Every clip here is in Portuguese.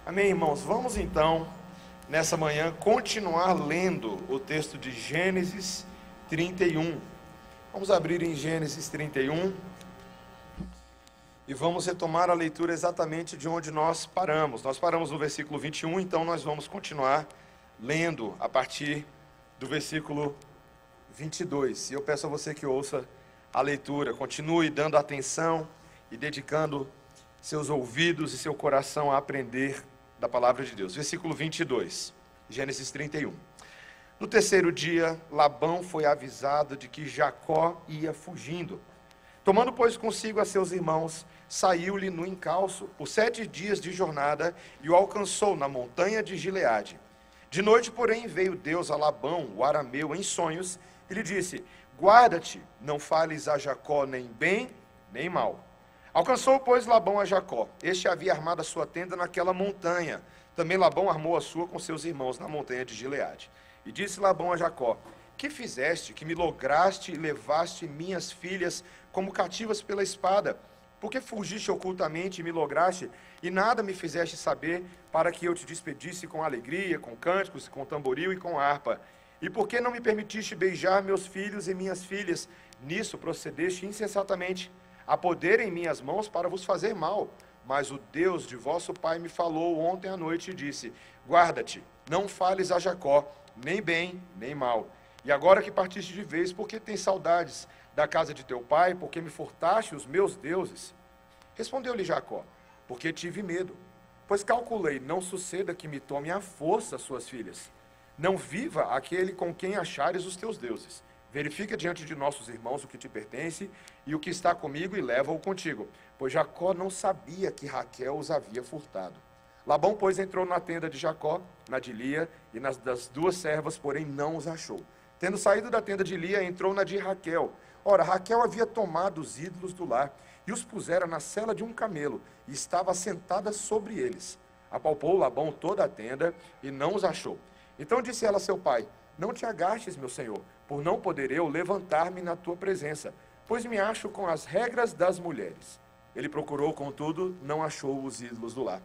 Amém, irmãos? Vamos então, nessa manhã, continuar lendo o texto de Gênesis 31. Vamos abrir em Gênesis 31 e vamos retomar a leitura exatamente de onde nós paramos. Nós paramos no versículo 21, então nós vamos continuar lendo a partir do versículo 22. E eu peço a você que ouça a leitura, continue dando atenção e dedicando seus ouvidos e seu coração a aprender da palavra de Deus. Versículo 22, Gênesis 31. No terceiro dia, Labão foi avisado de que Jacó ia fugindo. Tomando, pois, consigo a seus irmãos, saiu-lhe no encalço por 7 dias de jornada e o alcançou na montanha de Gileade. De noite, porém, veio Deus a Labão, o arameu, em sonhos, e lhe disse: guarda-te, não fales a Jacó nem bem, nem mal. Alcançou, pois, Labão a Jacó. Este havia armado a sua tenda naquela montanha. Também Labão armou a sua com seus irmãos na montanha de Gileade. E disse Labão a Jacó: que fizeste, que me lograste e levaste minhas filhas como cativas pela espada? Porque fugiste ocultamente e me lograste, e nada me fizeste saber, para que eu te despedisse com alegria, com cânticos, com tamboril e com harpa? E por que não me permitiste beijar meus filhos e minhas filhas? Nisso procedeste insensatamente. Há poder em minhas mãos para vos fazer mal. Mas o Deus de vosso pai me falou ontem à noite e disse: guarda-te, não fales a Jacó, nem bem, nem mal. E agora que partiste de vez, por que tens saudades da casa de teu pai? Porque me furtaste os meus deuses? Respondeu-lhe Jacó: porque tive medo, pois calculei, não suceda que me tome à força suas filhas. Não viva aquele com quem achares os teus deuses. Verifica diante de nossos irmãos o que te pertence e o que está comigo e leva-o contigo. Pois Jacó não sabia que Raquel os havia furtado. Labão, pois, entrou na tenda de Jacó, na de Lia, e nas das 2 servas, porém não os achou. Tendo saído da tenda de Lia, entrou na de Raquel. Ora, Raquel havia tomado os ídolos do lar e os pusera na sela de um camelo, e estava assentada sobre eles. Apalpou Labão toda a tenda e não os achou. Então disse ela a seu pai: não te agastes, meu senhor, por não poder eu levantar-me na tua presença, pois me acho com as regras das mulheres. Ele procurou, contudo, não achou os ídolos do lar.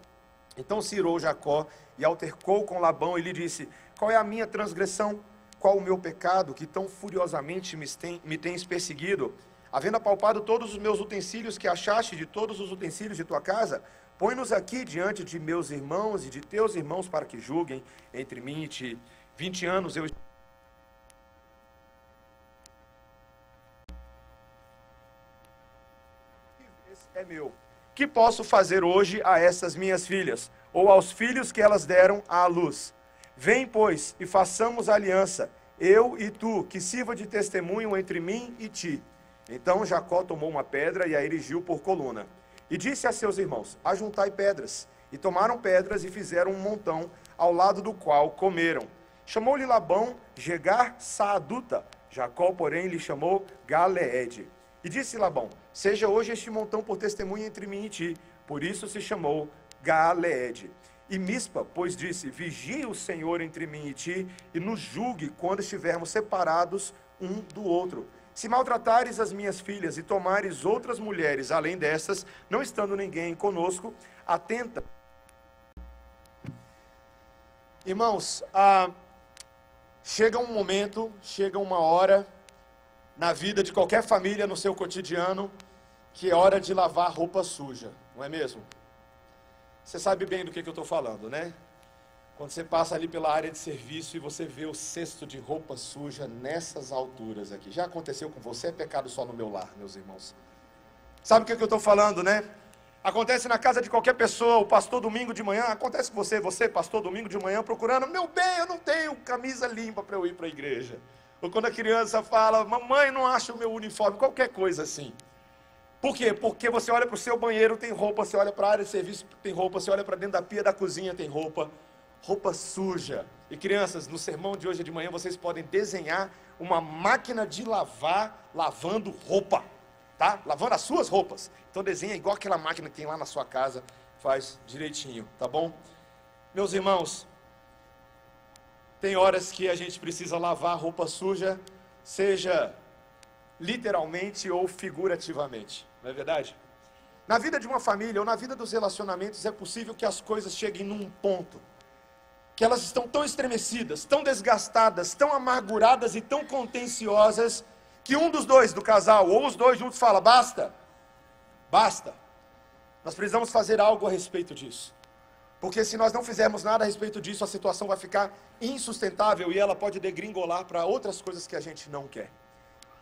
Então se irou Jacó e altercou com Labão e lhe disse: qual é a minha transgressão? Qual o meu pecado que tão furiosamente me tens perseguido? Havendo apalpado todos os meus utensílios que achaste de todos os utensílios de tua casa, põe-nos aqui diante de meus irmãos e de teus irmãos para que julguem entre mim e ti. 20 anos eu... Esse é meu. Que posso fazer hoje a essas minhas filhas, ou aos filhos que elas deram à luz? Vem, pois, e façamos aliança, eu e tu, que sirva de testemunho entre mim e ti. Então Jacó tomou uma pedra e a erigiu por coluna. E disse a seus irmãos: ajuntai pedras. E tomaram pedras e fizeram um montão, ao lado do qual comeram. Chamou-lhe Labão Jegar Saaduta. Jacó, porém, lhe chamou Galeede. E disse Labão: seja hoje este montão por testemunha entre mim e ti. Por isso se chamou Galeede. E Mispa, pois disse: vigie o Senhor entre mim e ti, e nos julgue quando estivermos separados um do outro. Se maltratares as minhas filhas e tomares outras mulheres além destas, não estando ninguém conosco, atenta. Irmãos, chega um momento, chega uma hora na vida de qualquer família, no seu cotidiano, que é hora de lavar roupa suja, não é mesmo? Você sabe bem do que eu estou falando, né? Quando você passa ali pela área de serviço e você vê o cesto de roupa suja nessas alturas aqui. Já aconteceu com você? É pecado só no meu lar, meus irmãos. Sabe o que eu estou falando, né? Acontece na casa de qualquer pessoa, o pastor domingo de manhã, acontece com você, pastor domingo de manhã, procurando: meu bem, eu não tenho camisa limpa para eu ir para a igreja. Ou quando a criança fala: mamãe, não acha o meu uniforme, qualquer coisa assim. Por quê? Porque você olha para o seu banheiro, tem roupa, você olha para a área de serviço, tem roupa, você olha para dentro da pia da cozinha, tem roupa suja. E crianças, no sermão de hoje de manhã, vocês podem desenhar uma máquina de lavar, lavando roupa, tá? Lavando as suas roupas. Então desenha igual aquela máquina que tem lá na sua casa, faz direitinho, tá bom? Meus irmãos, tem horas que a gente precisa lavar roupa suja, seja literalmente ou figurativamente, não é verdade? Na vida de uma família ou na vida dos relacionamentos é possível que as coisas cheguem num ponto que elas estão tão estremecidas, tão desgastadas, tão amarguradas e tão contenciosas, que um dos dois do casal, ou os dois juntos, fala: basta, basta, nós precisamos fazer algo a respeito disso, porque se nós não fizermos nada a respeito disso, a situação vai ficar insustentável e ela pode degringolar para outras coisas que a gente não quer.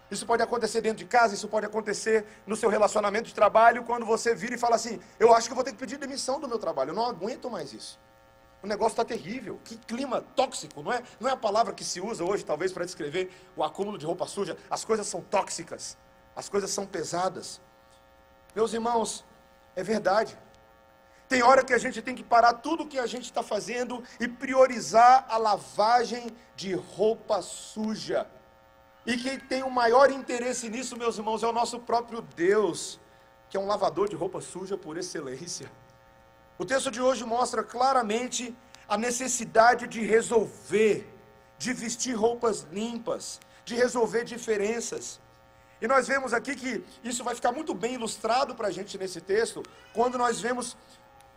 Isso pode acontecer dentro de casa, isso pode acontecer no seu relacionamento de trabalho, quando você vira e fala assim: eu acho que eu vou ter que pedir demissão do meu trabalho, eu não aguento mais isso. O negócio está terrível, que clima tóxico, não é a palavra que se usa hoje, talvez, para descrever o acúmulo de roupa suja. As coisas são tóxicas, as coisas são pesadas. Meus irmãos, é verdade. Tem hora que a gente tem que parar tudo o que a gente está fazendo e priorizar a lavagem de roupa suja. E quem tem o maior interesse nisso, meus irmãos, é o nosso próprio Deus, que é um lavador de roupa suja por excelência. O texto de hoje mostra claramente a necessidade de resolver, de vestir roupas limpas, de resolver diferenças. E nós vemos aqui que isso vai ficar muito bem ilustrado para a gente nesse texto, quando nós vemos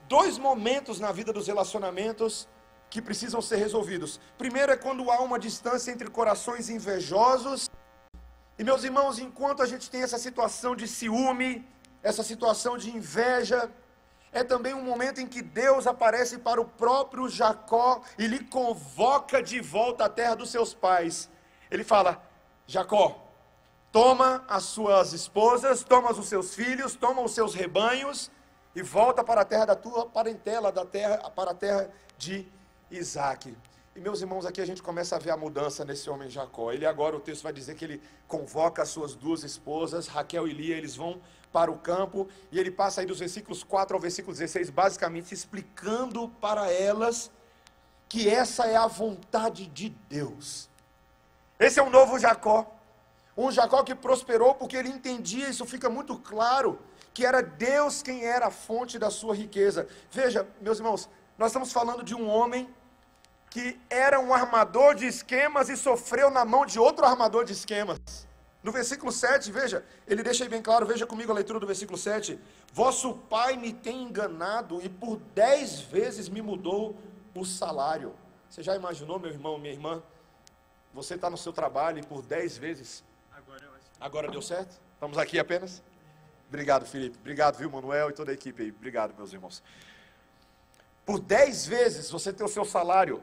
dois momentos na vida dos relacionamentos que precisam ser resolvidos. Primeiro é quando há uma distância entre corações invejosos. E meus irmãos, enquanto a gente tem essa situação de ciúme, essa situação de inveja, é também um momento em que Deus aparece para o próprio Jacó e lhe convoca de volta à terra dos seus pais. Ele fala: Jacó, toma as suas esposas, toma os seus filhos, toma os seus rebanhos e volta para a terra da tua parentela, para a terra de Isaac. E meus irmãos, aqui a gente começa a ver a mudança nesse homem Jacó. Ele agora, o texto vai dizer que ele convoca as suas duas esposas, Raquel e Lia, eles vão para o campo, e ele passa aí dos versículos 4 ao versículo 16, basicamente explicando para elas que essa é a vontade de Deus. Esse é um novo Jacó, um Jacó que prosperou porque ele entendia, isso fica muito claro, que era Deus quem era a fonte da sua riqueza. Veja, meus irmãos, nós estamos falando de um homem que era um armador de esquemas e sofreu na mão de outro armador de esquemas. No versículo 7, veja, ele deixa aí bem claro, veja comigo a leitura do versículo 7. Vosso pai me tem enganado e por 10 vezes me mudou o salário. Você já imaginou, meu irmão, minha irmã? Você está no seu trabalho e por 10 vezes... Agora deu certo? Estamos aqui apenas? Obrigado, Felipe. Obrigado, viu, Manuel e toda a equipe aí. Obrigado, meus irmãos. Por 10 vezes você tem o seu salário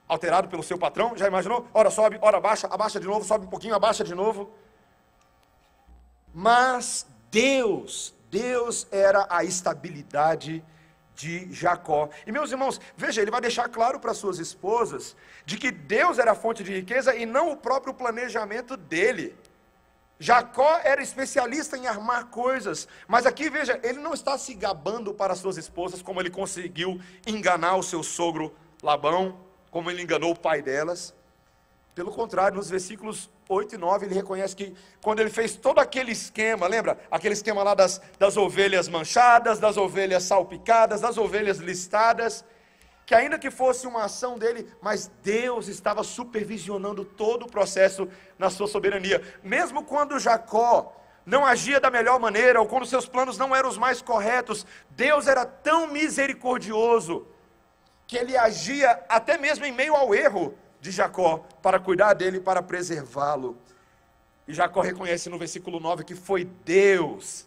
alterado pelo seu patrão, já imaginou? Ora sobe, ora abaixa, abaixa de novo, sobe um pouquinho, abaixa de novo. Mas Deus era a estabilidade de Jacó. E meus irmãos, veja, ele vai deixar claro para suas esposas de que Deus era a fonte de riqueza e não o próprio planejamento dele. Jacó era especialista em armar coisas, mas aqui veja, ele não está se gabando para suas esposas como ele conseguiu enganar o seu sogro Labão, como ele enganou o pai delas. Pelo contrário, nos versículos 8 e 9, ele reconhece que quando ele fez todo aquele esquema, lembra? Aquele esquema lá das ovelhas manchadas, das ovelhas salpicadas, das ovelhas listadas, que ainda que fosse uma ação dele, mas Deus estava supervisionando todo o processo na sua soberania. Mesmo quando Jacó não agia da melhor maneira, ou quando seus planos não eram os mais corretos, Deus era tão misericordioso, que ele agia até mesmo em meio ao erro de Jacó, para cuidar dele, para preservá-lo. E Jacó reconhece no versículo 9 que foi Deus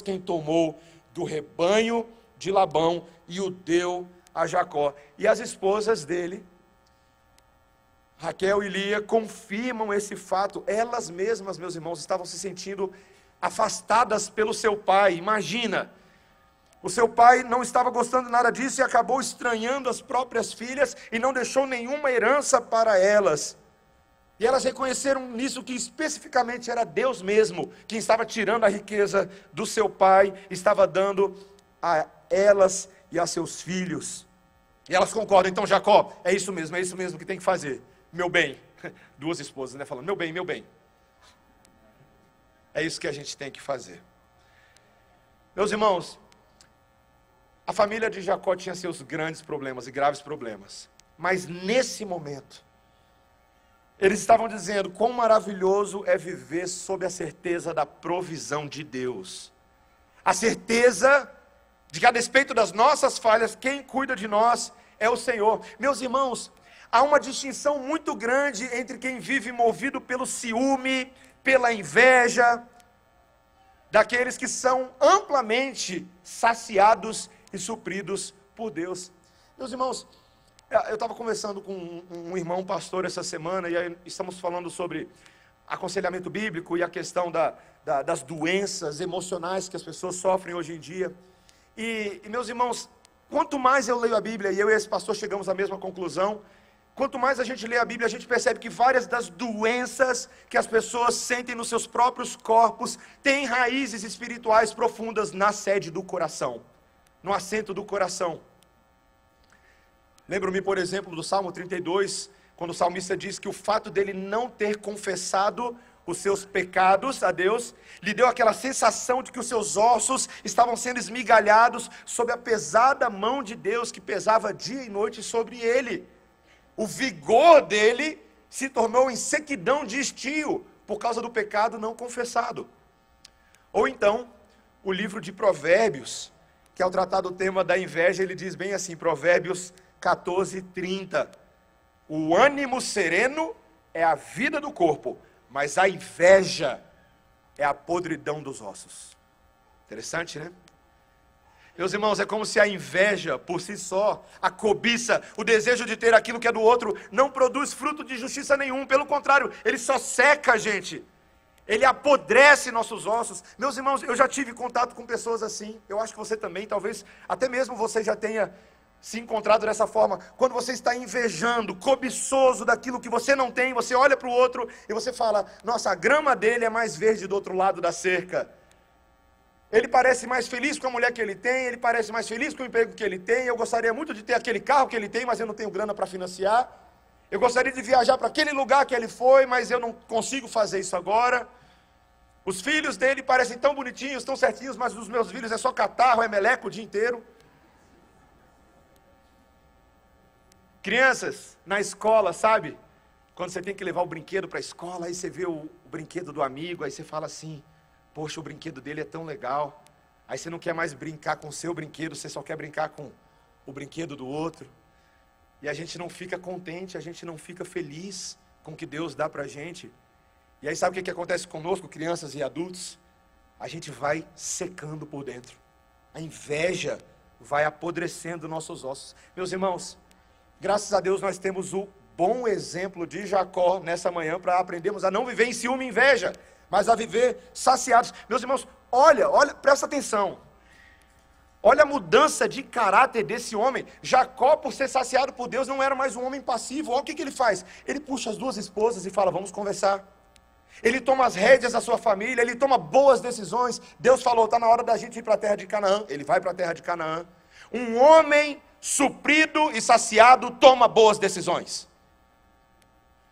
quem tomou do rebanho de Labão e o deu a Jacó. E as esposas dele, Raquel e Lia, confirmam esse fato. Elas mesmas, meus irmãos, estavam se sentindo afastadas pelo seu pai. Imagina, o seu pai não estava gostando nada disso e acabou estranhando as próprias filhas e não deixou nenhuma herança para elas. E elas reconheceram nisso que especificamente era Deus mesmo quem estava tirando a riqueza do seu pai, estava dando a elas e a seus filhos. E elas concordam. Então, Jacó, é isso mesmo que tem que fazer. Meu bem, duas esposas, né, falando, meu bem. É isso que a gente tem que fazer. Meus irmãos, a família de Jacó tinha seus grandes problemas e graves problemas. Mas nesse momento, eles estavam dizendo quão maravilhoso é viver sob a certeza da provisão de Deus. A certeza de que, a despeito das nossas falhas, quem cuida de nós é o Senhor. Meus irmãos, há uma distinção muito grande entre quem vive movido pelo ciúme, pela inveja, daqueles que são amplamente saciados e supridos por Deus. Meus irmãos, eu estava conversando com um irmão pastor essa semana, e aí estamos falando sobre aconselhamento bíblico e a questão das doenças emocionais que as pessoas sofrem hoje em dia. E meus irmãos, quanto mais eu leio a Bíblia, e eu e esse pastor chegamos à mesma conclusão, quanto mais a gente lê a Bíblia, a gente percebe que várias das doenças que as pessoas sentem nos seus próprios corpos têm raízes espirituais profundas na sede do coração, no assento do coração. Lembro-me, por exemplo, do Salmo 32, quando o salmista diz que o fato dele não ter confessado os seus pecados a Deus, lhe deu aquela sensação de que os seus ossos estavam sendo esmigalhados sob a pesada mão de Deus que pesava dia e noite sobre ele. O vigor dele se tornou em sequidão de estio, por causa do pecado não confessado. Ou então, o livro de Provérbios, que ao tratar do tema da inveja, ele diz bem assim, Provérbios 14:30, o ânimo sereno é a vida do corpo, mas a inveja é a podridão dos ossos. Interessante, né? Meus irmãos, é como se a inveja por si só, a cobiça, o desejo de ter aquilo que é do outro, não produz fruto de justiça nenhum. Pelo contrário, ele só seca a gente. Ele apodrece nossos ossos. Meus irmãos, eu já tive contato com pessoas assim. Eu acho que você também, talvez, até mesmo você já tenha se encontrado dessa forma. Quando você está invejando, cobiçoso daquilo que você não tem, você olha para o outro e você fala, nossa, a grama dele é mais verde do outro lado da cerca. Ele parece mais feliz com a mulher que ele tem, ele parece mais feliz com o emprego que ele tem, eu gostaria muito de ter aquele carro que ele tem, mas eu não tenho grana para financiar. Eu gostaria de viajar para aquele lugar que ele foi, mas eu não consigo fazer isso agora. Os filhos dele parecem tão bonitinhos, tão certinhos, mas os meus filhos é só catarro, é meleco o dia inteiro. Crianças, na escola, sabe? Quando você tem que levar o brinquedo para a escola, aí você vê o brinquedo do amigo, aí você fala assim, poxa, o brinquedo dele é tão legal. Aí você não quer mais brincar com o seu brinquedo, você só quer brincar com o brinquedo do outro. E a gente não fica contente, a gente não fica feliz com o que Deus dá para a gente. E aí sabe o que acontece conosco, crianças e adultos? A gente vai secando por dentro. A inveja vai apodrecendo nossos ossos. Meus irmãos, graças a Deus nós temos o bom exemplo de Jacó nessa manhã para aprendermos a não viver em ciúme e inveja, mas a viver saciados. Meus irmãos, olha, presta atenção. Olha a mudança de caráter desse homem. Jacó, por ser saciado por Deus, não era mais um homem passivo. Olha o que ele faz. Ele puxa as duas esposas e fala, vamos conversar. Ele toma as rédeas da sua família, ele toma boas decisões. Deus falou, está na hora da gente ir para a terra de Canaã. Ele vai para a terra de Canaã. Um homem suprido e saciado toma boas decisões.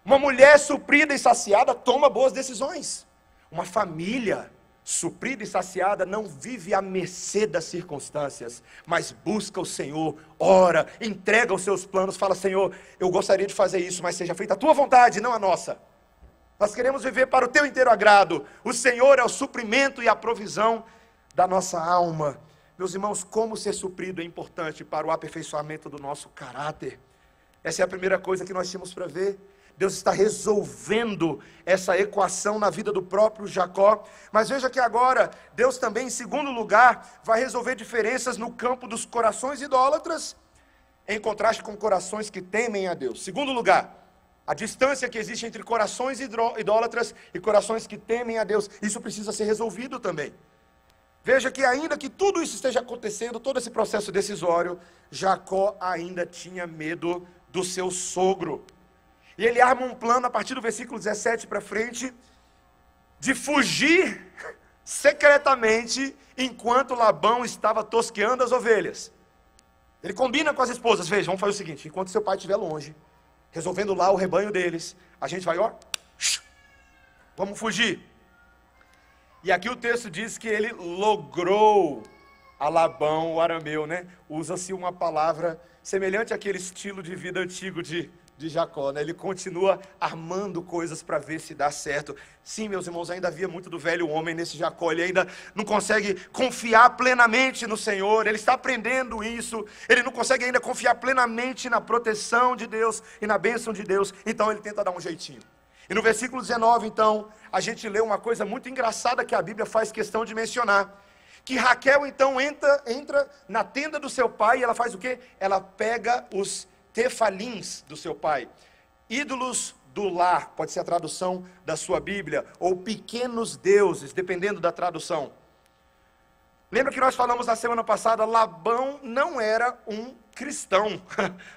Uma mulher suprida e saciada toma boas decisões. Uma família suprida e saciada não vive à mercê das circunstâncias, mas busca o Senhor, ora, entrega os seus planos, fala, Senhor, eu gostaria de fazer isso, mas seja feita a tua vontade, não a nossa. Nós queremos viver para o teu inteiro agrado. O Senhor é o suprimento e a provisão da nossa alma. Meus irmãos, como ser suprido é importante para o aperfeiçoamento do nosso caráter. Essa é a primeira coisa que nós tínhamos para ver. Deus está resolvendo essa equação na vida do próprio Jacó. Mas veja que agora, Deus também, em segundo lugar, vai resolver diferenças no campo dos corações idólatras, em contraste com corações que temem a Deus. Segundo lugar, a distância que existe entre corações idólatras e corações que temem a Deus. Isso precisa ser resolvido também. Veja que ainda que tudo isso esteja acontecendo, todo esse processo decisório, Jacó ainda tinha medo do seu sogro. E ele arma um plano, a partir do versículo 17 para frente, de fugir secretamente, enquanto Labão estava tosqueando as ovelhas. Ele combina com as esposas, veja, vamos fazer o seguinte, enquanto seu pai estiver longe, resolvendo lá o rebanho deles, a gente vai, vamos fugir. E aqui o texto diz que ele logrou a Labão, o arameu, né? Usa-se uma palavra semelhante àquele estilo de vida antigo de de Jacó, né? Ele continua armando coisas para ver se dá certo. Sim, meus irmãos, ainda havia muito do velho homem nesse Jacó. Ele ainda não consegue confiar plenamente no Senhor. Ele está aprendendo isso. Ele não consegue ainda confiar plenamente na proteção de Deus e na bênção de Deus. Então ele tenta dar um jeitinho. E no versículo 19, então, a gente lê uma coisa muito engraçada que a Bíblia faz questão de mencionar. Que Raquel então entra na tenda do seu pai e ela faz o quê? Ela pega os tefalins do seu pai, ídolos do lar, pode ser a tradução da sua Bíblia, ou pequenos deuses, dependendo da tradução. Lembra que nós falamos na semana passada, Labão não era um cristão,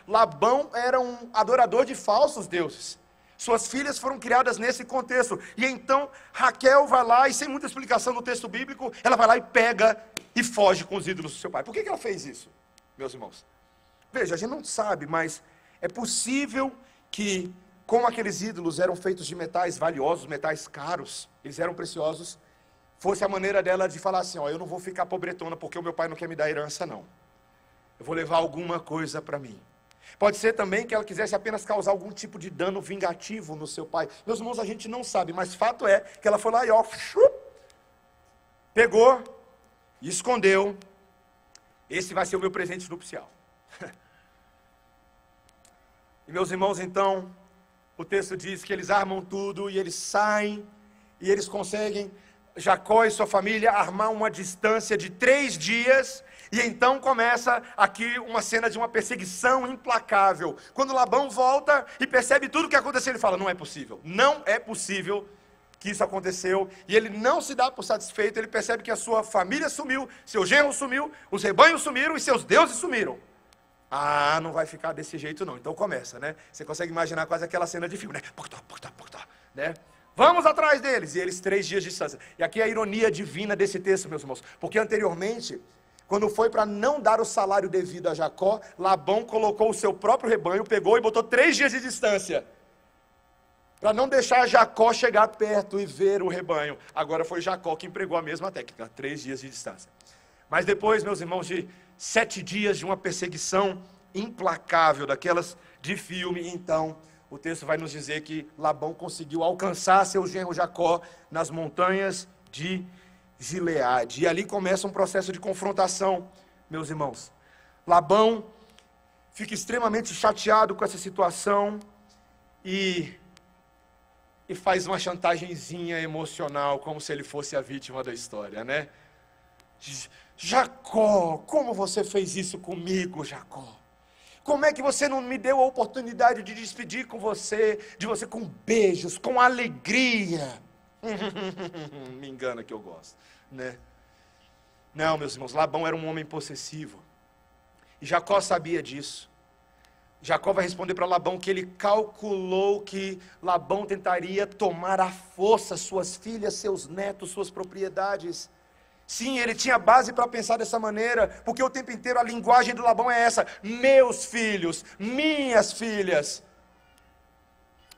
Labão era um adorador de falsos deuses. Suas filhas foram criadas nesse contexto, e então Raquel vai lá, e sem muita explicação no texto bíblico, ela vai lá e pega e foge com os ídolos do seu pai. Por que ela fez isso, meus irmãos? Veja, a gente não sabe, mas é possível que, como aqueles ídolos eram feitos de metais valiosos, metais caros, eles eram preciosos, fosse a maneira dela de falar assim, ó, eu não vou ficar pobretona porque o meu pai não quer me dar herança não. Eu vou levar alguma coisa para mim. Pode ser também que ela quisesse apenas causar algum tipo de dano vingativo no seu pai. Meus irmãos, a gente não sabe, mas fato é que ela foi lá e ó, pegou e escondeu. Esse vai ser o meu presente nupcial. E meus irmãos, então, o texto diz que eles armam tudo e eles saem e eles conseguem, Jacó e sua família, armar uma distância de 3 dias. E então começa aqui uma cena de uma perseguição implacável. Quando Labão volta e percebe tudo o que aconteceu, ele fala, não é possível que isso aconteceu. E ele não se dá por satisfeito, ele percebe que a sua família sumiu, seu genro sumiu, os rebanhos sumiram e seus deuses sumiram. Ah, não vai ficar desse jeito não. Então começa, né? Você consegue imaginar quase aquela cena de filme, né? Vamos atrás deles. E eles 3 dias de distância. E aqui é a ironia divina desse texto, meus irmãos. Porque anteriormente, quando foi para não dar o salário devido a Jacó, Labão colocou o seu próprio rebanho, pegou e botou 3 dias de distância. Para não deixar Jacó chegar perto e ver o rebanho. Agora foi Jacó que empregou a mesma técnica, 3 dias de distância. Mas depois, meus irmãos, de 7 dias de uma perseguição implacável, daquelas de filme, então, o texto vai nos dizer que Labão conseguiu alcançar seu genro Jacó nas montanhas de Gileade. E ali começa um processo de confrontação, meus irmãos. Labão fica extremamente chateado com essa situação e faz uma chantagemzinha emocional, como se ele fosse a vítima da história, né? Jacó, como você fez isso comigo, Jacó? Como é que você não me deu a oportunidade de despedir com você, de você com beijos, com alegria? Me engana que eu gosto, né? Não, meus irmãos, Labão era um homem possessivo. E Jacó sabia disso. Jacó vai responder para Labão que ele calculou que Labão tentaria tomar à força suas filhas, seus netos, suas propriedades. Sim, ele tinha base para pensar dessa maneira, porque o tempo inteiro a linguagem do Labão é essa: meus filhos, minhas filhas,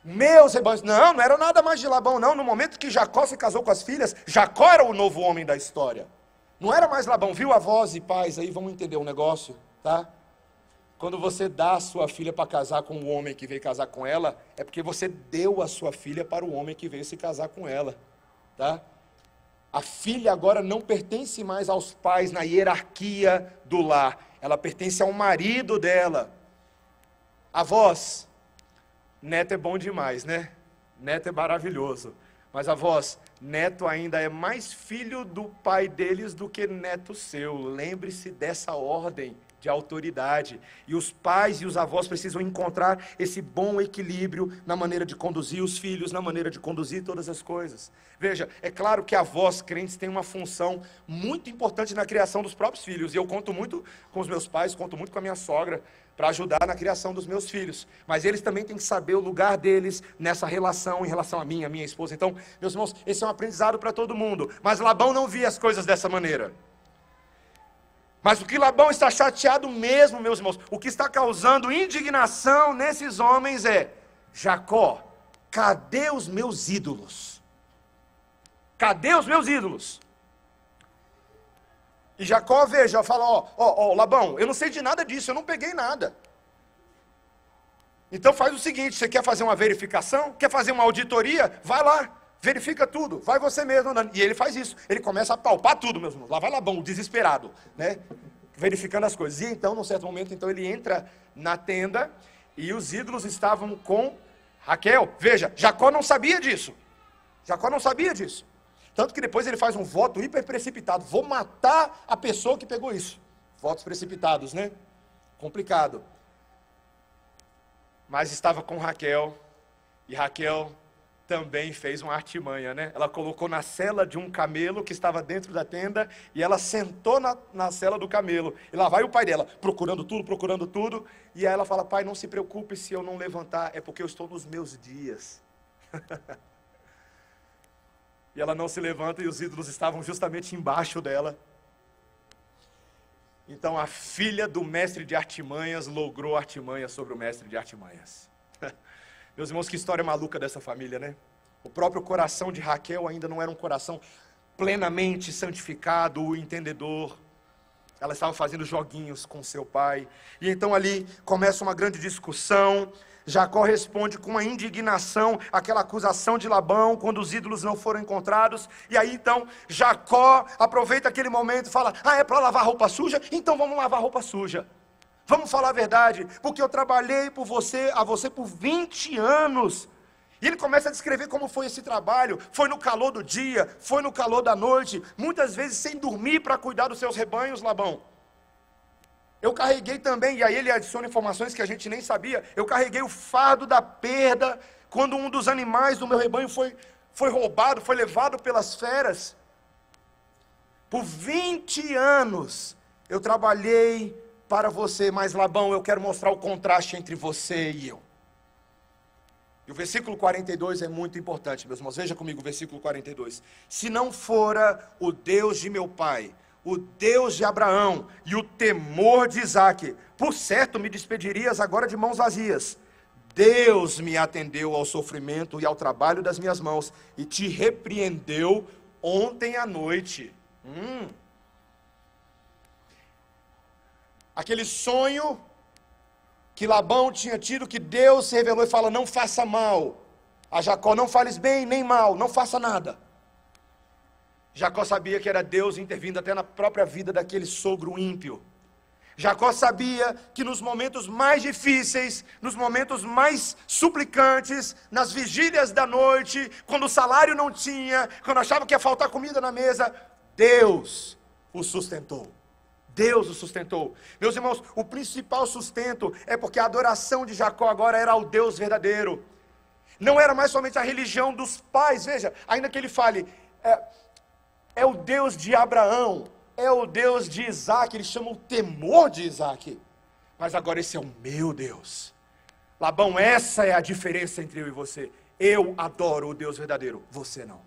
meus rebanhos. Não era nada mais de Labão, não. No momento que Jacó se casou com as filhas, Jacó era o novo homem da história. Não era mais Labão. Viu, avós e pais, aí vamos entender um negócio, tá? Quando você dá a sua filha para casar com o homem que veio casar com ela, é porque você deu a sua filha para o homem que veio se casar com ela, tá? A filha agora não pertence mais aos pais na hierarquia do lar. Ela pertence ao marido dela. Avós, neto é bom demais, né? Neto é maravilhoso. Mas avós, neto ainda é mais filho do pai deles do que neto seu. Lembre-se dessa ordem de autoridade. E os pais e os avós precisam encontrar esse bom equilíbrio na maneira de conduzir os filhos, na maneira de conduzir todas as coisas. Veja, é claro que avós crentes têm uma função muito importante na criação dos próprios filhos, e eu conto muito com os meus pais, conto muito com a minha sogra, para ajudar na criação dos meus filhos, mas eles também têm que saber o lugar deles nessa relação, em relação a mim, a minha esposa. Então, meus irmãos, esse é um aprendizado para todo mundo, mas Labão não via as coisas dessa maneira. Mas o que Labão está chateado mesmo, meus irmãos, o que está causando indignação nesses homens é: Jacó, cadê os meus ídolos? Cadê os meus ídolos? E Jacó, veja, fala, ó, Labão, eu não sei de nada disso, eu não peguei nada. Então faz o seguinte, você quer fazer uma verificação? Quer fazer uma auditoria? Vai lá, verifica tudo, vai você mesmo andando. E ele faz isso, ele começa a palpar tudo, meus irmãos. Lá vai Labão, desesperado, né? Verificando as coisas. E então, num certo momento, então ele entra na tenda e os ídolos estavam com Raquel. Veja, Jacó não sabia disso. Jacó não sabia disso. Tanto que depois ele faz um voto hiper precipitado. Vou matar a pessoa que pegou isso. Votos precipitados, né? Complicado. Mas estava com Raquel, e Raquel também fez uma artimanha, né? Ela colocou na sela de um camelo que estava dentro da tenda, e ela sentou na sela do camelo, e lá vai o pai dela, procurando tudo, e aí ela fala, pai, não se preocupe se eu não levantar, é porque eu estou nos meus dias. E ela não se levanta, e os ídolos estavam justamente embaixo dela. Então a filha do mestre de artimanhas logrou artimanha sobre o mestre de artimanhas. Meus irmãos, que história maluca dessa família, né? O próprio coração de Raquel ainda não era um coração plenamente santificado, entendedor. Ela estava fazendo joguinhos com seu pai. E então ali começa uma grande discussão. Jacó responde com uma indignação àquela acusação de Labão, quando os ídolos não foram encontrados. E aí então Jacó aproveita aquele momento e fala, é para lavar roupa suja? Então vamos lavar roupa suja. Vamos falar a verdade, porque eu trabalhei a você por 20 anos. E ele começa a descrever como foi esse trabalho. Foi no calor do dia, foi no calor da noite, muitas vezes sem dormir para cuidar dos seus rebanhos, Labão. Eu carreguei também, e aí ele adiciona informações que a gente nem sabia, eu carreguei o fardo da perda, quando um dos animais do meu rebanho foi roubado, foi levado pelas feras. Por 20 anos eu trabalhei para você, mas Labão, eu quero mostrar o contraste entre você e eu. E o versículo 42 é muito importante, meus irmãos, veja comigo o versículo 42. Se não fora o Deus de meu pai, o Deus de Abraão e o temor de Isaque, por certo me despedirias agora de mãos vazias. Deus me atendeu ao sofrimento e ao trabalho das minhas mãos, e te repreendeu ontem à noite. Aquele sonho que Labão tinha tido, que Deus se revelou e fala, não faça mal a Jacó, não fales bem nem mal, não faça nada. Jacó sabia que era Deus intervindo até na própria vida daquele sogro ímpio. Jacó sabia que nos momentos mais difíceis, nos momentos mais suplicantes, nas vigílias da noite, quando o salário não tinha, quando achava que ia faltar comida na mesa, Deus o sustentou. Deus o sustentou. Meus irmãos, o principal sustento é porque a adoração de Jacó agora era ao Deus verdadeiro. Não era mais somente a religião dos pais, veja, ainda que ele fale, é o Deus de Abraão, é o Deus de Isaque, ele chama o temor de Isaque. Mas agora esse é o meu Deus. Labão, essa é a diferença entre eu e você. Eu adoro o Deus verdadeiro, você não.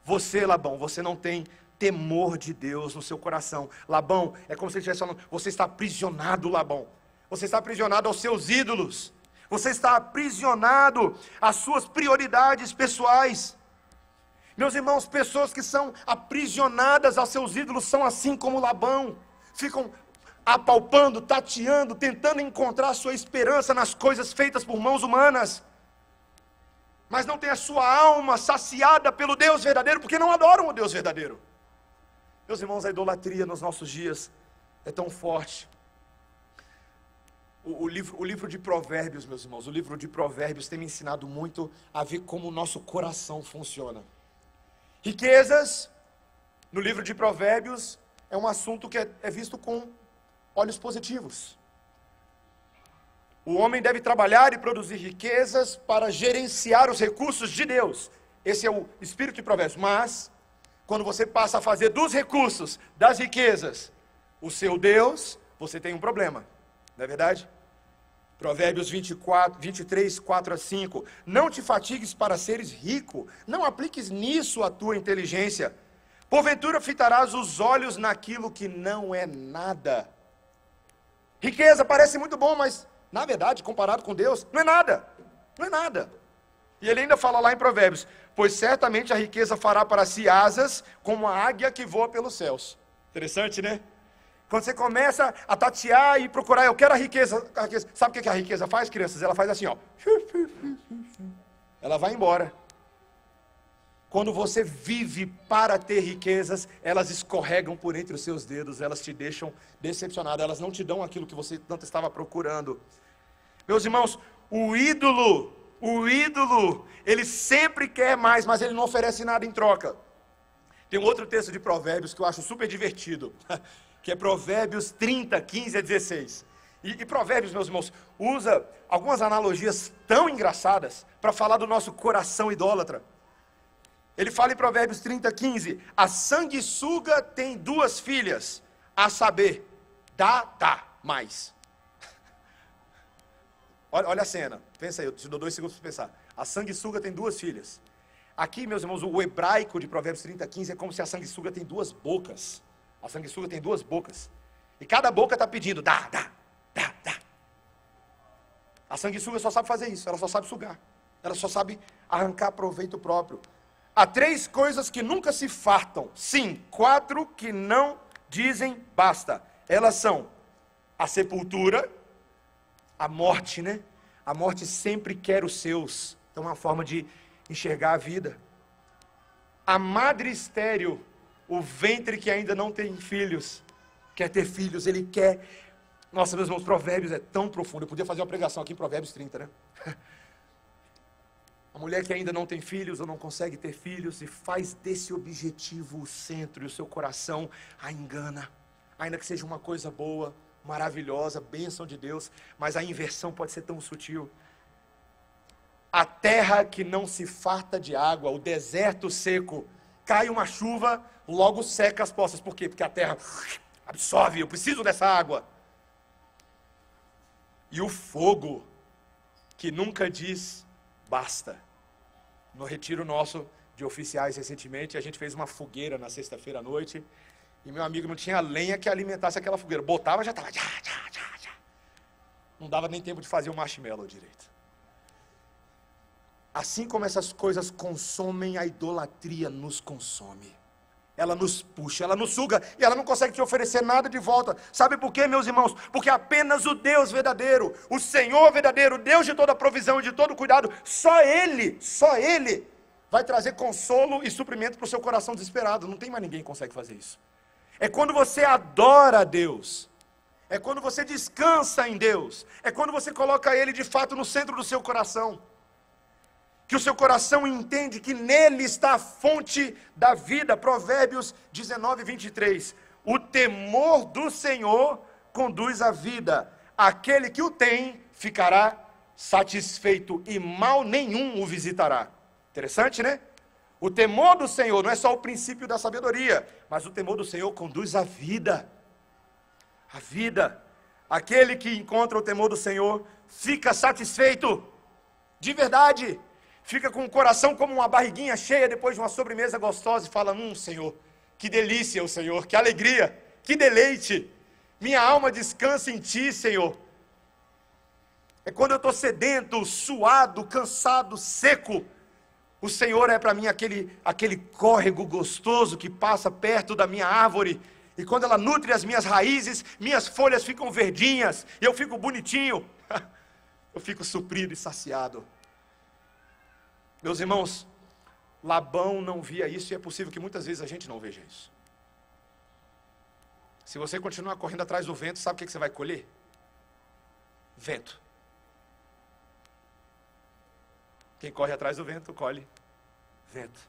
Você, Labão, você não tem temor de Deus no seu coração. Labão, é como se ele estivesse falando, você está aprisionado, Labão. Você está aprisionado aos seus ídolos. Você está aprisionado às suas prioridades pessoais. Meus irmãos, pessoas que são aprisionadas aos seus ídolos são assim como Labão. Ficam apalpando, tateando, tentando encontrar sua esperança nas coisas feitas por mãos humanas. Mas não tem a sua alma saciada pelo Deus verdadeiro, porque não adoram o Deus verdadeiro. Meus irmãos, a idolatria nos nossos dias é tão forte. O livro de Provérbios, meus irmãos, o livro de Provérbios tem me ensinado muito a ver como o nosso coração funciona. Riquezas, no livro de Provérbios, é um assunto que é visto com olhos positivos. O homem deve trabalhar e produzir riquezas para gerenciar os recursos de Deus. Esse é o espírito de Provérbios. Mas, quando você passa a fazer dos recursos, das riquezas, o seu Deus, você tem um problema. Não é verdade? Provérbios 23, 4 a 5. Não te fatigues para seres rico, não apliques nisso a tua inteligência. Porventura fitarás os olhos naquilo que não é nada. Riqueza parece muito bom, mas, na verdade, comparado com Deus, não é nada. Não é nada. E ele ainda fala lá em Provérbios, pois certamente a riqueza fará para si asas, como a águia que voa pelos céus. Interessante, né? Quando você começa a tatear e procurar, eu quero a riqueza. Sabe o que a riqueza faz, crianças? Ela faz assim, ó. Ela vai embora. Quando você vive para ter riquezas, elas escorregam por entre os seus dedos, elas te deixam decepcionado, elas não te dão aquilo que você tanto estava procurando. Meus irmãos, o ídolo, ele sempre quer mais, mas ele não oferece nada em troca. Tem um outro texto de Provérbios que eu acho super divertido, que é Provérbios 30, 15 a 16. E Provérbios, meus irmãos, usa algumas analogias tão engraçadas para falar do nosso coração idólatra. Ele fala em Provérbios 30, 15, a sanguessuga tem 2 filhas, a saber, dá mais. Olha a cena, pensa aí, eu te dou 2 segundos para pensar. A sanguessuga tem 2 filhas. Aqui, meus irmãos, o hebraico de Provérbios 30, 15 é como se a sanguessuga tem 2 bocas. A sanguessuga tem 2 bocas. E cada boca está pedindo, dá. A sanguessuga só sabe fazer isso, ela só sabe sugar. Ela só sabe arrancar proveito próprio. Há 3 coisas que nunca se fartam. Sim, 4 que não dizem basta. Elas são a sepultura, a morte, né? A morte sempre quer os seus. Então é uma forma de enxergar a vida. A madre estéril, o ventre que ainda não tem filhos, quer ter filhos, ele quer. Nossa, meus irmãos, Provérbios é tão profundo. Eu podia fazer uma pregação aqui em Provérbios 30, né? A mulher que ainda não tem filhos ou não consegue ter filhos e faz desse objetivo o centro e o seu coração a engana. Ainda que seja uma coisa boa, maravilhosa, bênção de Deus, mas a inversão pode ser tão sutil. A terra que não se farta de água, o deserto seco, cai uma chuva, logo seca as poças. Por quê? Porque a terra absorve, eu preciso dessa água. E o fogo, que nunca diz basta. No retiro nosso de oficiais recentemente, a gente fez uma fogueira na sexta-feira à noite, e meu amigo não tinha lenha que alimentasse aquela fogueira. Botava, já estava. Não dava nem tempo de fazer o marshmallow direito. Assim como essas coisas consomem, a idolatria nos consome. Ela nos puxa, ela nos suga, e ela não consegue te oferecer nada de volta. Sabe por quê, meus irmãos? Porque apenas o Deus verdadeiro, o Senhor verdadeiro, o Deus de toda provisão e de todo cuidado, só Ele vai trazer consolo e suprimento para o seu coração desesperado. Não tem mais ninguém que consegue fazer isso. É quando você adora a Deus, é quando você descansa em Deus, é quando você coloca Ele de fato no centro do seu coração, que o seu coração entende que nele está a fonte da vida. Provérbios 19, 23. O temor do Senhor conduz à vida. Aquele que o tem ficará satisfeito e mal nenhum o visitará. Interessante, né? O temor do Senhor não é só o princípio da sabedoria, mas o temor do Senhor conduz à vida. A vida. Aquele que encontra o temor do Senhor fica satisfeito. De verdade. Fica com o coração como uma barriguinha cheia depois de uma sobremesa gostosa e fala, Senhor, que delícia o Senhor, que alegria, que deleite. Minha alma descansa em Ti, Senhor. É quando eu estou sedento, suado, cansado, seco. O Senhor é para mim aquele córrego gostoso que passa perto da minha árvore. E quando ela nutre as minhas raízes, minhas folhas ficam verdinhas, e eu fico bonitinho. Eu fico suprido e saciado. Meus irmãos, Labão não via isso, e é possível que muitas vezes a gente não veja isso. Se você continuar correndo atrás do vento, sabe o que você vai colher? Vento. Quem corre atrás do vento, colhe vento.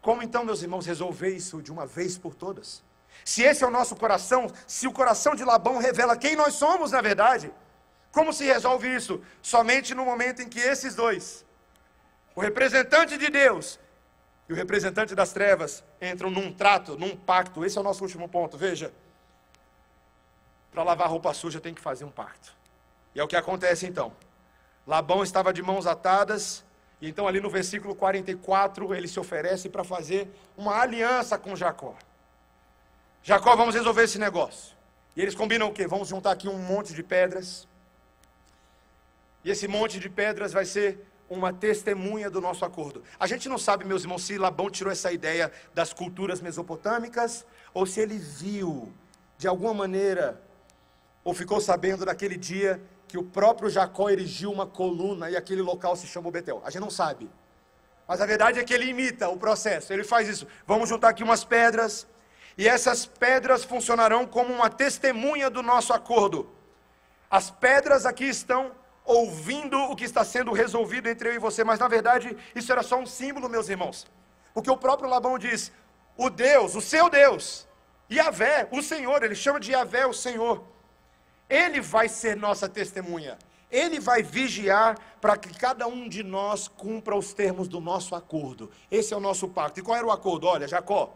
Como então, meus irmãos, resolver isso de uma vez por todas? Se esse é o nosso coração, se o coração de Labão revela quem nós somos na verdade, como se resolve isso? Somente no momento em que esses dois, o representante de Deus e o representante das trevas, entram num trato, num pacto. Esse é o nosso último ponto, veja. Para lavar roupa suja tem que fazer um pacto. E é o que acontece então. Labão estava de mãos atadas, e então ali no versículo 44, ele se oferece para fazer uma aliança com Jacó. Jacó, vamos resolver esse negócio. E eles combinam o quê? Vamos juntar aqui um monte de pedras. E esse monte de pedras vai ser uma testemunha do nosso acordo. A gente não sabe, meus irmãos, se Labão tirou essa ideia das culturas mesopotâmicas, ou se ele viu de alguma maneira, ou ficou sabendo naquele dia que o próprio Jacó erigiu uma coluna e aquele local se chamou Betel. A gente não sabe. Mas a verdade é que ele imita o processo, ele faz isso. Vamos juntar aqui umas pedras, e essas pedras funcionarão como uma testemunha do nosso acordo. As pedras aqui estão ouvindo o que está sendo resolvido entre eu e você, mas na verdade isso era só um símbolo, meus irmãos. Porque o próprio Labão diz, o Deus, o seu Deus, Yahvé, o Senhor, ele chama de Yahvé o Senhor, ele vai ser nossa testemunha. Ele vai vigiar para que cada um de nós cumpra os termos do nosso acordo. Esse é o nosso pacto. E qual era o acordo? Olha, Jacó,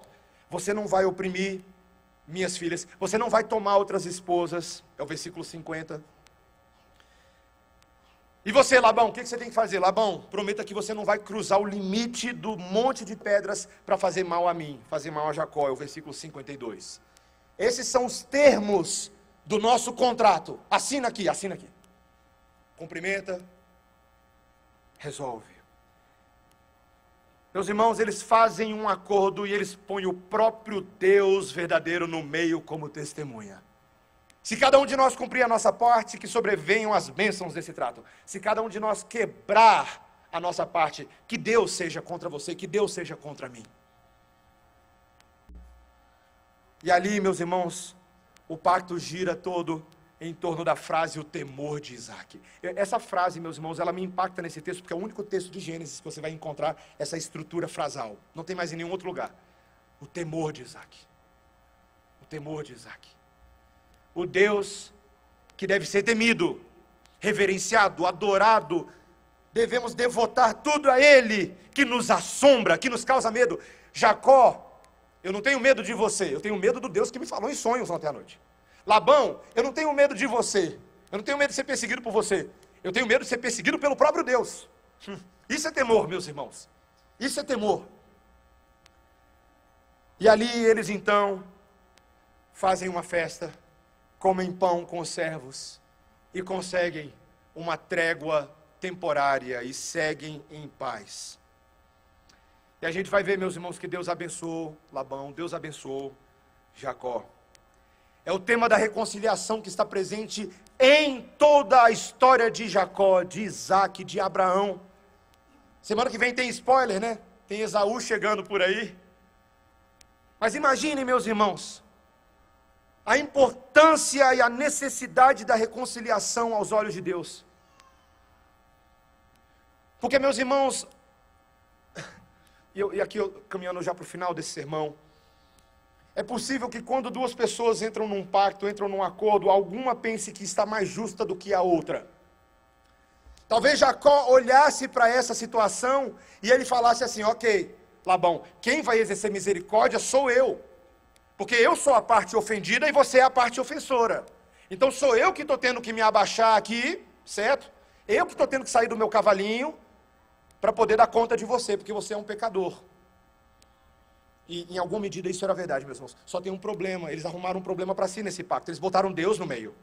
você não vai oprimir minhas filhas, você não vai tomar outras esposas, é o versículo 50. E você, Labão, o que você tem que fazer? Labão, prometa que você não vai cruzar o limite do monte de pedras para fazer mal a mim, fazer mal a Jacó, é o versículo 52. Esses são os termos do nosso contrato. Assina aqui. Cumprimenta, resolve. Meus irmãos, eles fazem um acordo e eles põem o próprio Deus verdadeiro no meio como testemunha. Se cada um de nós cumprir a nossa parte, que sobrevenham as bênçãos desse trato. Se cada um de nós quebrar a nossa parte, que Deus seja contra você, que Deus seja contra mim. E ali, meus irmãos, o pacto gira todo em torno da frase, o temor de Isaac. Essa frase, meus irmãos, ela me impacta nesse texto, porque é o único texto de Gênesis que você vai encontrar essa estrutura frasal. Não tem mais em nenhum outro lugar. O temor de Isaac. O temor de Isaac. O Deus que deve ser temido, reverenciado, adorado. Devemos devotar tudo a Ele, que nos assombra, que nos causa medo. Jacó, eu não tenho medo de você, eu tenho medo do Deus que me falou em sonhos ontem à noite. Labão, eu não tenho medo de você, eu não tenho medo de ser perseguido por você, eu tenho medo de ser perseguido pelo próprio Deus. Isso é temor, meus irmãos, isso é temor. E ali eles então fazem uma festa, comem pão com os servos e conseguem uma trégua temporária e seguem em paz. E a gente vai ver, meus irmãos, que Deus abençoou Labão, Deus abençoou Jacó. É o tema da reconciliação que está presente em toda a história de Jacó, de Isaac, de Abraão. Semana que vem tem spoiler, né? Tem Esaú chegando por aí. Mas imaginem, meus irmãos, a importância e a necessidade da reconciliação aos olhos de Deus. Porque, meus irmãos, e aqui eu caminhando já para o final desse sermão, é possível que quando duas pessoas entram num pacto, entram num acordo, alguma pense que está mais justa do que a outra. Talvez Jacó olhasse para essa situação e ele falasse assim, ok, Labão, quem vai exercer misericórdia sou eu. Porque eu sou a parte ofendida e você é a parte ofensora. Então sou eu que estou tendo que me abaixar aqui, certo? Eu que estou tendo que sair do meu cavalinho para poder dar conta de você, porque você é um pecador. E em alguma medida isso era verdade, meus irmãos. Só tem um problema, eles arrumaram um problema para si nesse pacto, eles botaram Deus no meio.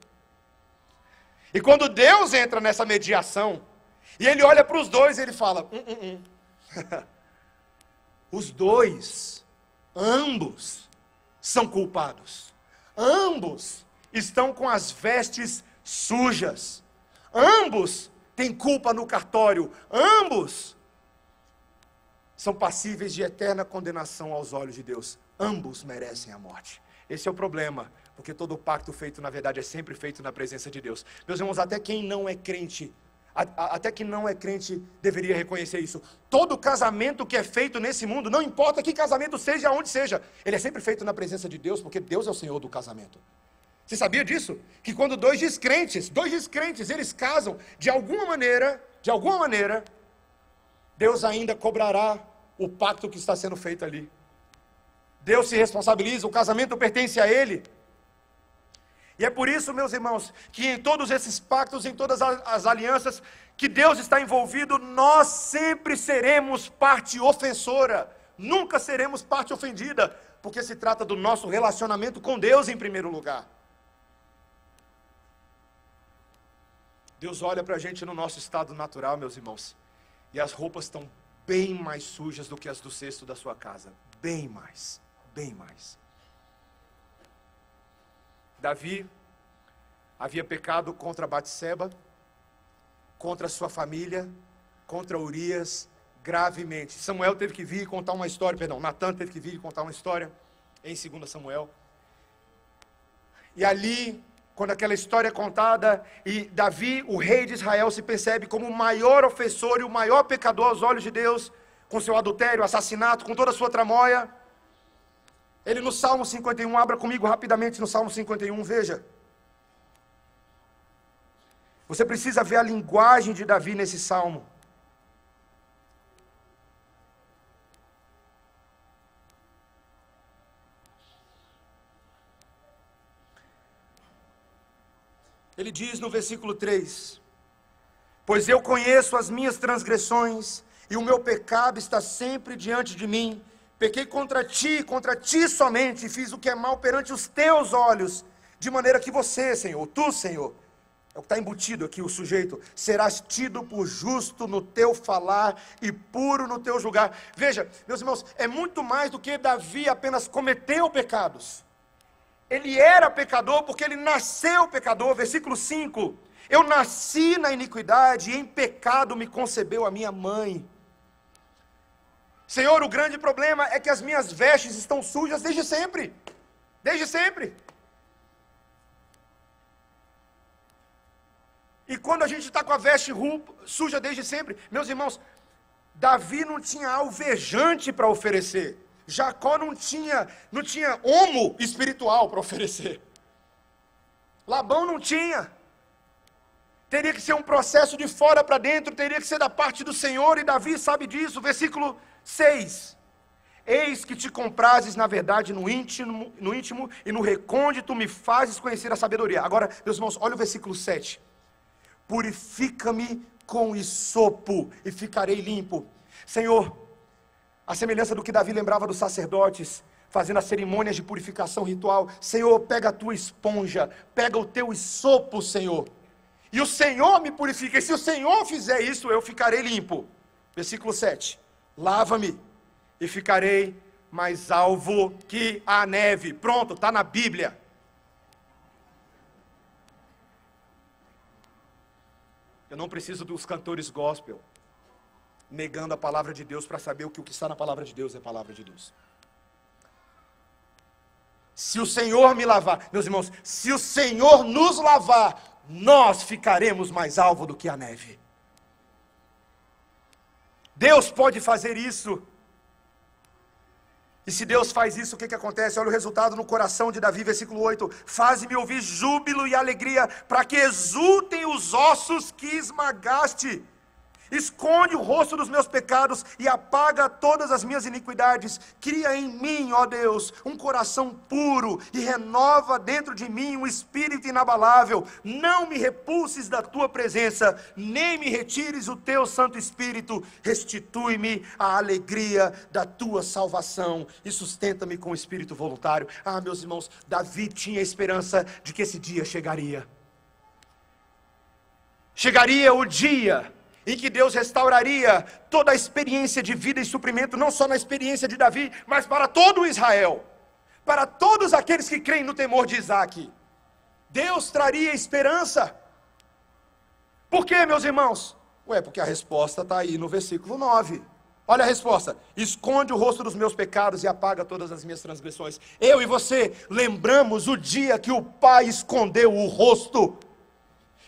E quando Deus entra nessa mediação, e ele olha para os dois, ele fala, os dois, ambos, são culpados. Ambos estão com as vestes sujas. Ambos têm culpa no cartório. Ambos são passíveis de eterna condenação aos olhos de Deus. Ambos merecem a morte. Esse é o problema, porque todo pacto feito, na verdade, é sempre feito na presença de Deus. Meus irmãos, até quem não é crente, deveria reconhecer isso. Todo casamento que é feito nesse mundo, não importa que casamento seja, aonde seja, ele é sempre feito na presença de Deus, porque Deus é o Senhor do casamento. Você sabia disso? Que quando dois descrentes, eles casam, de alguma maneira, Deus ainda cobrará o pacto que está sendo feito ali. Deus se responsabiliza, o casamento pertence a Ele. E é por isso, meus irmãos, que em todos esses pactos, em todas as alianças que Deus está envolvido, nós sempre seremos parte ofensora, nunca seremos parte ofendida, porque se trata do nosso relacionamento com Deus em primeiro lugar. Deus olha para a gente no nosso estado natural, meus irmãos, e as roupas estão bem mais sujas do que as do cesto da sua casa, bem mais, bem mais. Davi havia pecado contra Batseba, contra sua família, contra Urias, gravemente. Samuel teve que vir e contar uma história, Natan teve que vir e contar uma história em 2 Samuel. E ali, quando aquela história é contada, e Davi, o rei de Israel, se percebe como o maior ofensor e o maior pecador aos olhos de Deus, com seu adultério, assassinato, com toda a sua tramóia, ele no Salmo 51, abra comigo rapidamente no Salmo 51, veja. Você precisa ver a linguagem de Davi nesse salmo. Ele diz no versículo 3: pois eu conheço as minhas transgressões, e o meu pecado está sempre diante de mim. Pequei contra ti somente, e fiz o que é mal perante os teus olhos, de maneira que você, Senhor, tu, Senhor, é o que está embutido aqui, o sujeito, serás tido por justo no teu falar e puro no teu julgar. Veja, meus irmãos, é muito mais do que Davi apenas cometeu pecados. Ele era pecador porque ele nasceu pecador. Versículo 5, eu nasci na iniquidade e em pecado me concebeu a minha mãe. Senhor, o grande problema é que as minhas vestes estão sujas desde sempre. Desde sempre. E quando a gente está com a veste suja desde sempre, meus irmãos, Davi não tinha alvejante para oferecer. Jacó não tinha homo espiritual para oferecer. Labão não tinha. Teria que ser um processo de fora para dentro, teria que ser da parte do Senhor, e Davi sabe disso. Versículo 6, eis que te comprases na verdade no íntimo e no recôndito me fazes conhecer a sabedoria. Agora, meus irmãos, olha o versículo 7, purifica-me com hisopo e ficarei limpo. Senhor, a semelhança do que Davi lembrava dos sacerdotes, fazendo as cerimônias de purificação ritual, Senhor, pega a tua esponja, pega o teu hisopo, Senhor, e o Senhor me purifica, e se o Senhor fizer isso, eu ficarei limpo. Versículo 7, lava-me e ficarei mais alvo que a neve. Pronto, está na Bíblia. Eu não preciso dos cantores gospel negando a palavra de Deus para saber que o que está na palavra de Deus é palavra de Deus. Se o Senhor me lavar, meus irmãos, se o Senhor nos lavar, nós ficaremos mais alvo do que a neve. Deus pode fazer isso. E se Deus faz isso, o que acontece? Olha o resultado no coração de Davi, versículo 8. Faze-me ouvir júbilo e alegria, para que exultem os ossos que esmagaste. Esconde o rosto dos meus pecados e apaga todas as minhas iniquidades. Cria em mim, ó Deus, um coração puro e renova dentro de mim um espírito inabalável. Não me repulses da tua presença, nem me retires o teu Santo Espírito. Restitui-me a alegria da tua salvação e sustenta-me com o espírito voluntário. Ah, meus irmãos, Davi tinha esperança de que esse dia chegaria. Chegaria o dia em que Deus restauraria toda a experiência de vida e suprimento, não só na experiência de Davi, mas para todo Israel, para todos aqueles que creem no temor de Isaque. Deus traria esperança. Por quê, meus irmãos? Porque a resposta está aí no versículo 9. Olha a resposta: esconde o rosto dos meus pecados e apaga todas as minhas transgressões. Eu e você lembramos o dia que o Pai escondeu o rosto,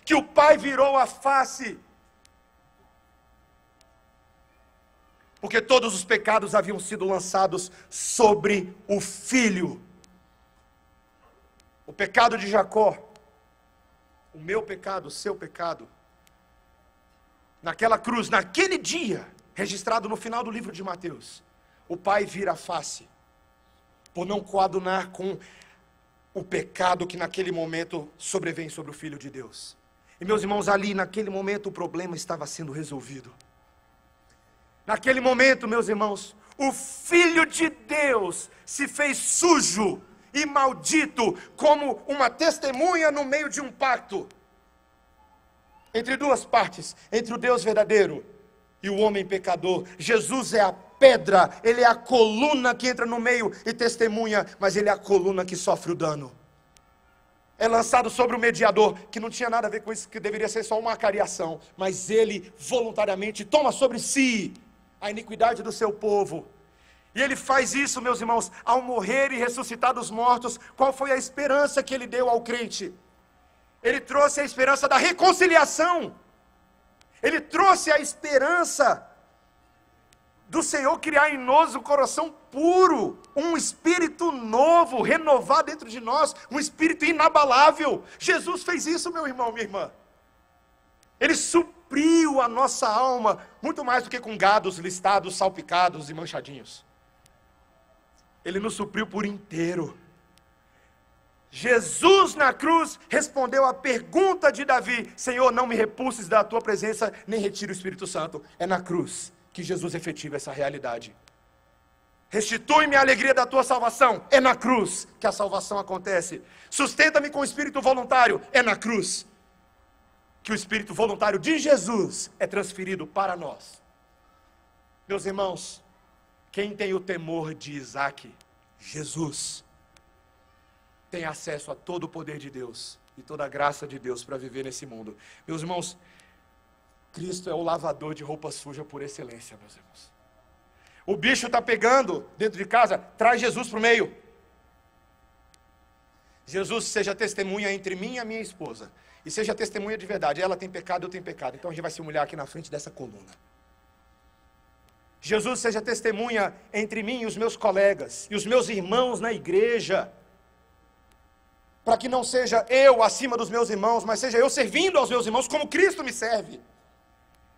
que o Pai virou a face, porque todos os pecados haviam sido lançados sobre o Filho. O pecado de Jacó, o meu pecado, o seu pecado, naquela cruz, naquele dia, registrado no final do livro de Mateus, o Pai vira a face, por não coadunar com o pecado que naquele momento sobrevém sobre o Filho de Deus. E meus irmãos, ali naquele momento o problema estava sendo resolvido. Naquele momento, meus irmãos, o Filho de Deus se fez sujo e maldito como uma testemunha no meio de um pacto entre duas partes, entre o Deus verdadeiro e o homem pecador. Jesus é a pedra, ele é a coluna que entra no meio e testemunha, mas ele é a coluna que sofre o dano. é lançado sobre o mediador, que não tinha nada a ver com isso, que deveria ser só uma acariação, mas ele voluntariamente toma sobre si a iniquidade do seu povo. E ele faz isso, meus irmãos, ao morrer e ressuscitar dos mortos. Qual foi a esperança que ele deu ao crente? Ele trouxe a esperança da reconciliação. Ele trouxe a esperança do Senhor criar em nós um coração puro, um espírito novo, renovar dentro de nós, um espírito inabalável. Jesus fez isso, meu irmão, minha irmã. Ele supriu a nossa alma, muito mais do que com gados listados, salpicados e manchadinhos. Ele nos supriu por inteiro. Jesus na cruz respondeu à pergunta de Davi: Senhor, não me repulses da tua presença, nem retire o Espírito Santo. É na cruz que Jesus efetiva essa realidade. Restitui-me a alegria da tua salvação. É na cruz que a salvação acontece. Sustenta-me com o espírito voluntário. É na cruz que o espírito voluntário de Jesus é transferido para nós. Meus irmãos, quem tem o temor de Isaac, Jesus, tem acesso a todo o poder de Deus e toda a graça de Deus para viver nesse mundo. Meus irmãos, Cristo é o lavador de roupa suja por excelência, meus irmãos. O bicho está pegando dentro de casa, traz Jesus para o meio. Jesus seja testemunha entre mim e a minha esposa. E seja testemunha de verdade. Ela tem pecado, eu tenho pecado. Então a gente vai se humilhar aqui na frente dessa coluna. Jesus seja testemunha entre mim e os meus colegas, e os meus irmãos na igreja. Para que não seja eu acima dos meus irmãos, mas seja eu servindo aos meus irmãos como Cristo me serve.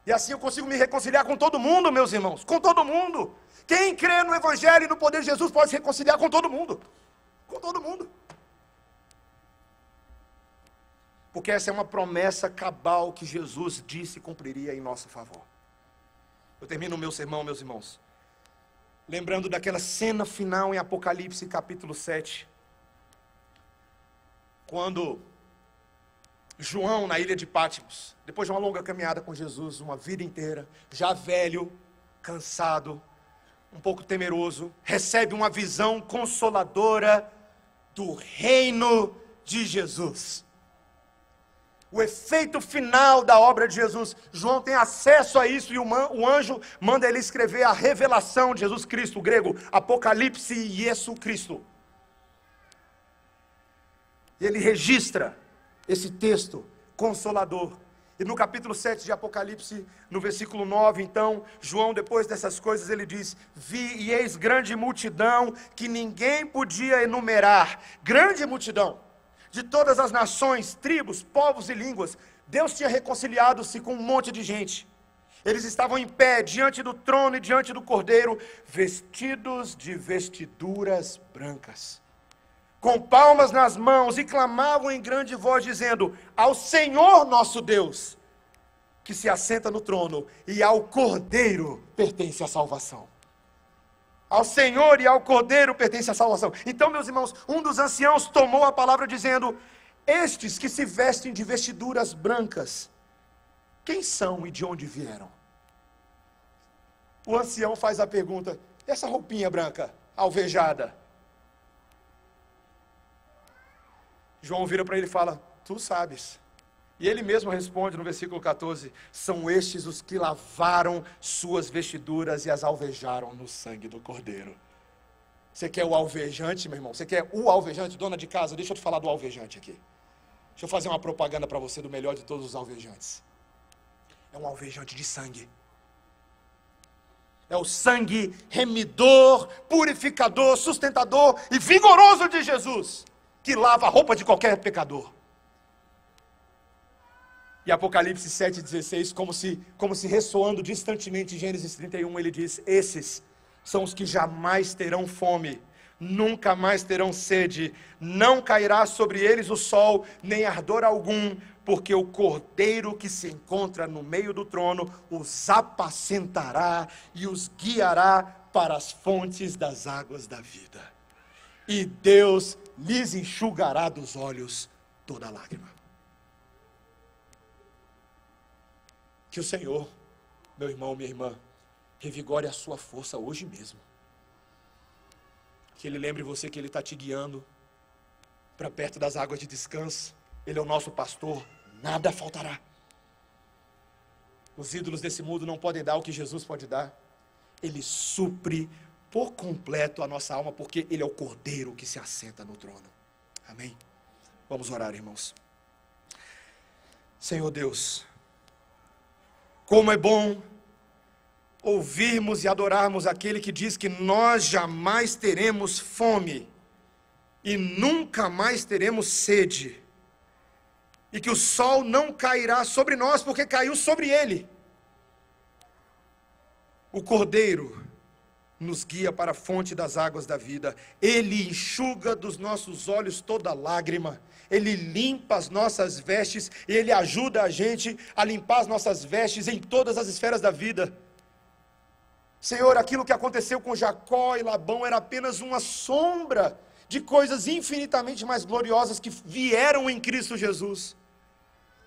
E assim eu consigo me reconciliar com todo mundo, meus irmãos, com todo mundo. Quem crê no Evangelho e no poder de Jesus pode se reconciliar com todo mundo. Com todo mundo. Porque essa é uma promessa cabal que Jesus disse e cumpriria em nosso favor. Eu termino o meu sermão, meus irmãos, lembrando daquela cena final em Apocalipse capítulo 7. Quando João, na ilha de Patmos, depois de uma longa caminhada com Jesus, uma vida inteira, já velho, cansado, um pouco temeroso, recebe uma visão consoladora do reino de Jesus. O efeito final da obra de Jesus. João tem acesso a isso e o anjo manda ele escrever a revelação de Jesus Cristo, o grego, Apocalipse Jesus Cristo. E ele registra esse texto consolador. E no capítulo 7 de Apocalipse, no versículo 9, então, João, depois dessas coisas, ele diz: vi e eis grande multidão que ninguém podia enumerar. Grande multidão, de todas as nações, tribos, povos e línguas. Deus tinha reconciliado-se com um monte de gente. Eles estavam em pé, diante do trono e diante do Cordeiro, vestidos de vestiduras brancas, com palmas nas mãos, e clamavam em grande voz, dizendo: ao Senhor nosso Deus, que se assenta no trono, e ao Cordeiro pertence a salvação. Ao Senhor e ao Cordeiro pertence a salvação. Então, meus irmãos, um dos anciãos tomou a palavra dizendo: estes que se vestem de vestiduras brancas, quem são e de onde vieram? O ancião faz a pergunta: essa roupinha branca, alvejada? João vira para ele e fala: tu sabes. E ele mesmo responde no versículo 14: são estes os que lavaram suas vestiduras e as alvejaram no sangue do Cordeiro. Você quer o alvejante, meu irmão? Você quer o alvejante? Dona de casa, deixa eu te falar do alvejante aqui. Deixa eu fazer uma propaganda para você do melhor de todos os alvejantes. É um alvejante de sangue. É o sangue remidor, purificador, sustentador e vigoroso de Jesus, que lava a roupa de qualquer pecador. E Apocalipse 7,16, como se ressoando distantemente em Gênesis 31, ele diz: esses são os que jamais terão fome, nunca mais terão sede, não cairá sobre eles o sol, nem ardor algum, porque o Cordeiro que se encontra no meio do trono os apacentará e os guiará para as fontes das águas da vida. E Deus lhes enxugará dos olhos toda lágrima. Que o Senhor, meu irmão, minha irmã, revigore a sua força hoje mesmo. Que Ele lembre você que Ele está te guiando, para perto das águas de descanso. Ele é o nosso pastor, nada faltará. Os ídolos desse mundo não podem dar o que Jesus pode dar. Ele supre por completo a nossa alma, porque Ele é o Cordeiro que se assenta no trono. Amém? Vamos orar, irmãos. Senhor Deus, como é bom ouvirmos e adorarmos aquele que diz que nós jamais teremos fome e nunca mais teremos sede, e que o sol não cairá sobre nós, porque caiu sobre ele. O Cordeiro nos guia para a fonte das águas da vida. Ele enxuga dos nossos olhos toda lágrima. Ele limpa as nossas vestes, e Ele ajuda a gente a limpar as nossas vestes em todas as esferas da vida. Senhor, aquilo que aconteceu com Jacó e Labão era apenas uma sombra de coisas infinitamente mais gloriosas que vieram em Cristo Jesus.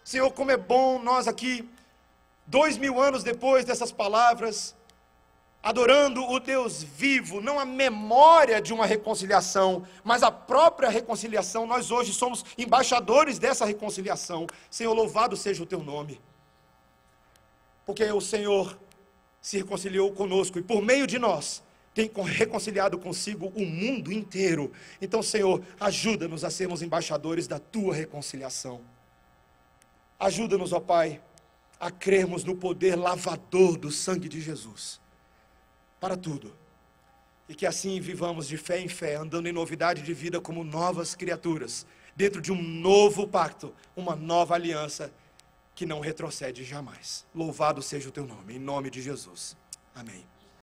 Senhor, como é bom nós aqui, 2000 anos depois dessas palavras, adorando o Deus vivo, não a memória de uma reconciliação, mas a própria reconciliação. Nós hoje somos embaixadores dessa reconciliação. Senhor, louvado seja o teu nome, porque o Senhor se reconciliou conosco, e por meio de nós, tem reconciliado consigo o mundo inteiro. Então, Senhor, ajuda-nos a sermos embaixadores da tua reconciliação. Ajuda-nos, ó Pai, a crermos no poder lavador do sangue de Jesus, para tudo, e que assim vivamos de fé em fé, andando em novidade de vida como novas criaturas, dentro de um novo pacto, uma nova aliança, que não retrocede jamais. Louvado seja o teu nome, em nome de Jesus. Amém.